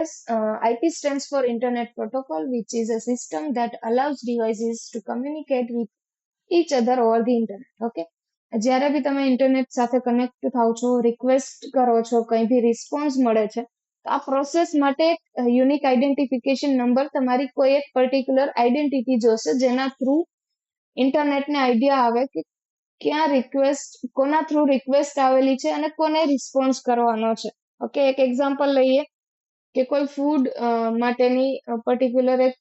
IP stands for Internet Protocol, which is a system that allows devices to communicate with each other over the internet. Okay. જ્યારે બી તમે internet સાથે connect થાવ છો, request કરો છો, કંઈ બી રિસ્પોન્સ મળે છે, તો આ પ્રોસેસ માટે યુનિક આઈડેન્ટિફિકેશન નંબર તમારી કોઈ એક પર્ટિક્યુલર આઈડેન્ટિટી જોશે, જેના થ્રુ ઇન્ટરનેટને આઈડિયા આવે કે ક્યાં રિક્વેસ્ટ, કોના થ્રુ રિક્વેસ્ટ આવેલી છે અને કોને રિસ્પોન્સ કરવાનો છે. ઓકે, એક એક્ઝામ્પલ લઈએ કે કોઈ ફૂડ માટેની પર્ટિક્યુલર એક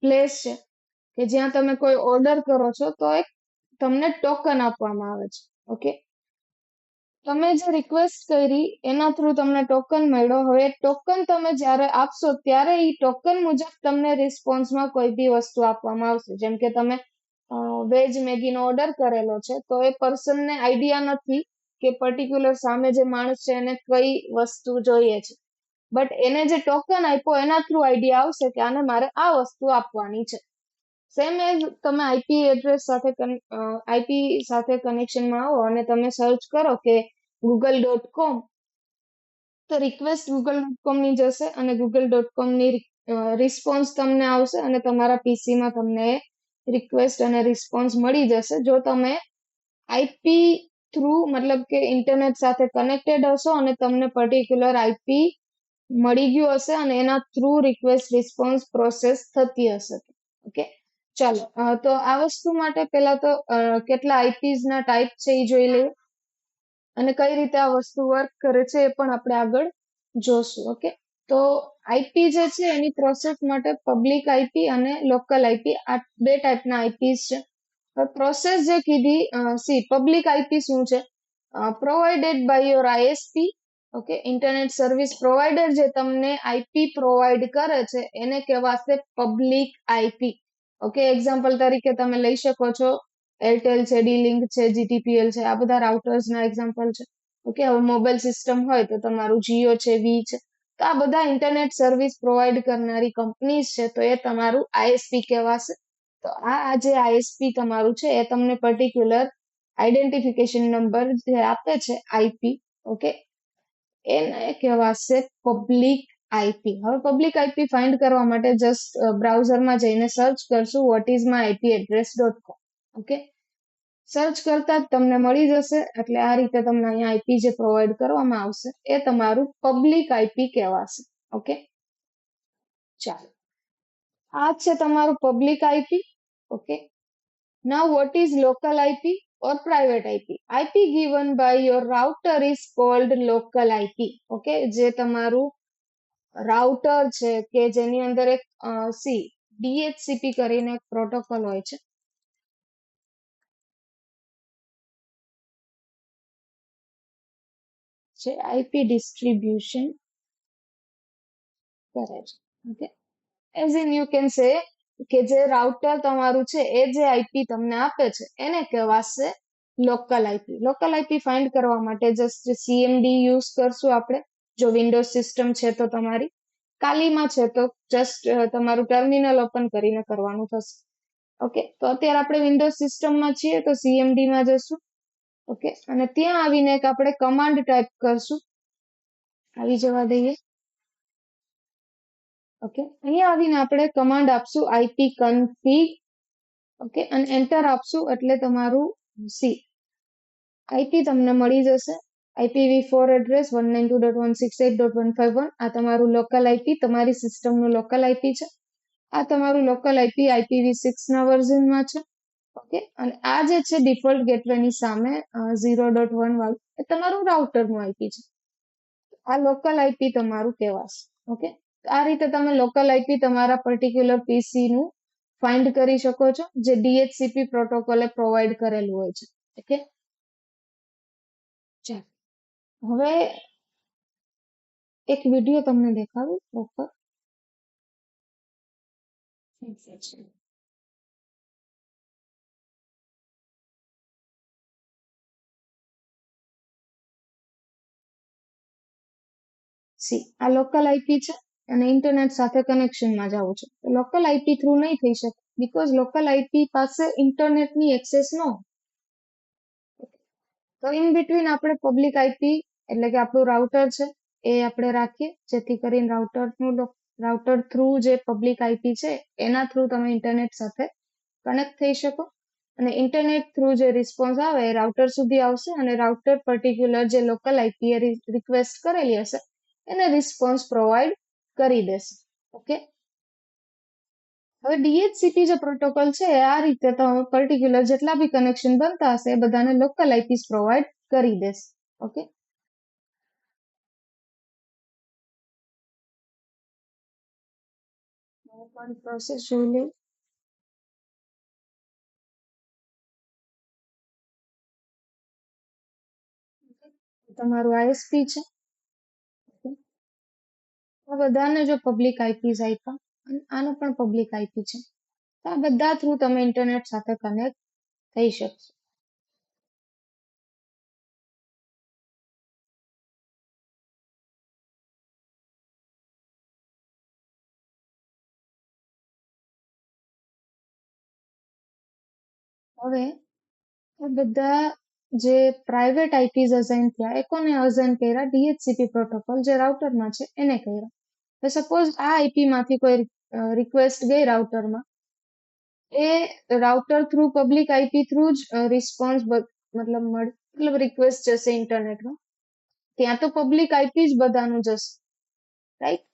પ્લેસ છે કે જ્યાં તમે કોઈ ઓર્ડર કરો છો, તો એક તમને ટોકન આપવામાં આવે છે. ઓકે, તમે જે રિક્વેસ્ટ કરી એના થ્રુ તમને ટોકન મળ્યો. હવે ટોકન તમે જ્યારે આપશો ત્યારે એ ટોકન મુજબ તમને રિસ્પોન્સમાં કોઈ બી વસ્તુ આપવામાં આવશે. જેમ કે તમે વેજ મેગીનો ઓર્ડર કરેલો છે, તો એ પર્સનને આઈડિયા નથી કે પર્ટિક્યુલર સામે જે માણસ છે એને કઈ વસ્તુ જોઈએ છે, બટ એને જે ટોકન આપ્યો એના થ્રુ આઈડિયા આવશે કે આને મારે આ વસ્તુ આપવાની છે. સેમ એઝ તમે આઈપી સાથે કનેક્શનમાં આવો અને તમે સર્ચ કરો કે google.com, તો રિક્વેસ્ટ google.com ની જશે અને google.com ની રિસ્પોન્સ તમને આવશે અને તમારા પીસીમાં તમને રિક્વેસ્ટ અને રિસ્પોન્સ મળી જશે. જો તમે આઈપી થ્રુ મતલબ કે ઇન્ટરનેટ સાથે કનેક્ટેડ હશો અને તમને પર્ટિક્યુલર આઈપી મળી ગયું હશે અને એના થ્રુ રિક્વેસ્ટ રિસ્પોન્સ પ્રોસેસ થતી હશે. ઓકે, ચાલો, તો આ વસ્તુ માટે પહેલા તો કેટલા આઈપીસ ના ટાઈપ છે એ જોઈ લઈએ અને કઈ રીતે આ વસ્તુ વર્ક કરે છે એ પણ આપણે આગળ જોશું. ઓકે, તો આઈપી જે છે એની પ્રોસેસ માટે પબ્લિક આઈપી અને લોકલ આઈપી, આ બે ટાઈપના આઈપીસ છે. પ્રોસેસ જે કીધી, પબ્લિક આઈપી શું છે? Provided by your ISP. Okay, internet service provider જે તમને આઈપી પ્રોવાઈડ કરે છે એને કહેવાશે પબ્લિક આઈપી. ઓકે, એક્ઝામ્પલ તરીકે તમે લઈ શકો છો એરટેલ છે, ડી-લિંક છે, જીટીપીએલ છે, આ બધા રાઉટર્સના એક્ઝામ્પલ છે. ઓકે, હવે મોબાઈલ સિસ્ટમ હોય તો તમારું જીઓ છે, વી છે, તો આ બધા ઇન્ટરનેટ સર્વિસ પ્રોવાઈડ કરનારી કંપનીઝ છે, તો એ તમારું આઈએસપી કહેવાશે. તો આ જે આઈએસપી તમારું છે એ તમને પર્ટિક્યુલર આઈડેન્ટિફિકેશન નંબર જે આપે છે આઈપી, ઓકે, એને કહેવાશે પબ્લિક આઈપી. હવે પબ્લિક આઈપી ફાઇન્ડ કરવા માટે જસ્ટ બ્રાઉઝરમાં જઈને સર્ચ કરશું what is my IP address dot com. Okay, search કરતા જ તમને મળી જશે. એટલે આ રીતે તમને અહીંયા આઈપી જે પ્રોવાઈડ કરવામાં આવશે એ તમારું પબ્લિક આઈપી કહેવાશે. ઓકે, ચાલો, આ છે તમારું public IP. Okay, now what is local IP or private IP? IP given by your router is called local IP. Okay, જે તમારું રાઉટર છે કે જેની અંદર એક DHCP કરીને એક પ્રોટોકોલ હોય છે, જે આઈપી ડિસ્ટ્રીબ્યુશન કરે છે. Okay, as in you can say કે જે રાઉટર તમારું છે એ જે આઈપી તમને આપે છે એને કહેવાશે local IP. Local IP find કરવા માટે જસ્ટ સીએમડી યુઝ કરશું આપણે. જો વિન્ડોઝ સિસ્ટમ છે તો તમારી, કાલીમાં છે તો જસ્ટ તમારું ટર્મિનલ ઓપન કરીને કરવાનું થશે. ઓકે, તો અત્યારે આપણે વિન્ડોઝ સિસ્ટમમાં છીએ તો સીએમડી માં જશું. ઓકે, અને ત્યાં આવીને એક આપણે કમાન્ડ ટાઈપ કરશું. આવી જવા દઈએ. ઓકે, અહીંયા આવીને આપણે કમાન્ડ આપશું આઈપી કન્ફિગ. ઓકે, અને એન્ટર આપશું એટલે તમારું આઈપી તમને મળી જશે. IPv4 address 192.168.151. આ તમારું લોકલ આઈપી, તમારી સિસ્ટમનું લોકલ આઈપી છે. આ તમારું લોકલ આઈપી IPv6 ના વર્ઝનમાં છે. ઓકે, અને આ જે છે ડિફોલ્ટ ગેટવેની સામે 0.1 વાળું એ તમારું રાઉટરનું આઈપી છે. આ લોકલ આઈપી તમારું કહેવાશે. ઓકે, આ રીતે તમે લોકલ આઈપી તમારા પર્ટિક્યુલર પીસી નું ફાઇન્ડ કરી શકો છો, જે DHCP પ્રોટોકોલે પ્રોવાઈડ કરેલું હોય છે. ઓકે, ચાલો, હવે એક વિડીયો તમને દેખાડું પ્રોપર. આ લોકલ આઈપી છે અને ઇન્ટરનેટ સાથે કનેક્શનમાં જવું છે. લોકલ આઈપી થ્રુ નહીં થઈ શકે, બીકોઝ લોકલ આઈપી પાસે ઇન્ટરનેટની એક્સેસ ન હોય. તો ઇન બિટવીન આપણે પબ્લિક આઈપી એટલે કે આપણું રાઉટર છે એ આપણે રાખીએ, જેથી કરીને રાઉટર થ્રુ જે પબ્લિક આઈપી છે એના થ્રુ તમે ઇન્ટરનેટ સાથે કનેક્ટ થઈ શકો, અને ઇન્ટરનેટ થ્રુ જે રિસ્પોન્સ આવે એ રાઉટર સુધી આવશે, અને રાઉટર પર્ટિક્યુલર જે લોકલ આઈપી એ રિક્વેસ્ટ કરેલી હશે એને રિસ્પોન્સ પ્રોવાઈડ કરી દેશે. ઓકે, હવે DHCP જે પ્રોટોકોલ છે આ રીતે તમે પર્ટિક્યુલર જેટલા બી કનેક્શન બનતા હશે એ બધાને લોકલ આઈપીસ પ્રોવાઈડ કરી દેશે. ઓકે, પ્રોસેસ જોઈ લઈએ. તમારું આઈએસપી છે. આ બધાને જો પબ્લિક આઈપીસ આપ્યા, અને આનો પણ પબ્લિક આઈપી છે, તો આ બધા થ્રુ તમે ઇન્ટરનેટ સાથે કનેક્ટ થઈ શકશો. હવે આ બધા જે પ્રાઇવેટ આઈપીસ અસાઇન થયા એ કોને અસાઇન કર્યા? DHCP પ્રોટોકોલ જે રાઉટરમાં છે એને કર્યા. હવે સપોઝ આ આઈપી માંથી કોઈ રિક્વેસ્ટ ગઈ રાઉટરમાં, એ router through public IP through જ રિસ્પોન્સ મતલબ રિક્વેસ્ટ જશે ઇન્ટરનેટમાં. ત્યાં તો પબ્લિક આઈપી જ બધાનું જશે, રાઈટ?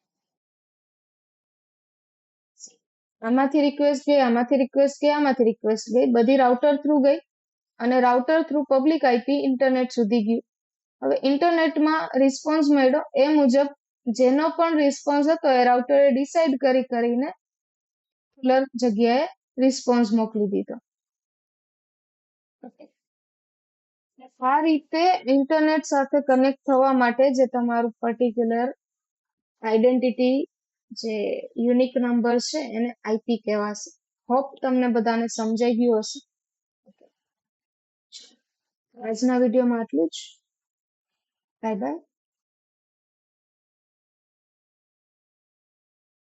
આમાંથી રિક્વેસ્ટ ગઈ, આમાંથી રિક્વેસ્ટ ગઈ, આમાંથી રિક્વેસ્ટ ગઈ, બધી રાઉટર થ્રુ ગઈ, અને router through public IP internet સુધી ગયું. હવે ઇન્ટરનેટમાં રિસ્પોન્સ મળ્યો એ મુજબ જેનો પણ રિસ્પોન્સ હતો એ રાઉટરે ડિસાઈડ કરીને જગ્યાએ રિસ્પોન્સ મોકલી દીધો. આ રીતે ઇન્ટરનેટ સાથે કનેક્ટ થવા માટે જે તમારું પર્ટિક્યુલર આઈડેન્ટિટી જે યુનિક નંબર છે એને આઈપી કહેવાશે. હોપ તમને બધાને સમજાઈ ગયું હશે. આજના વિડીયોમાં આટલું જ. Bye bye.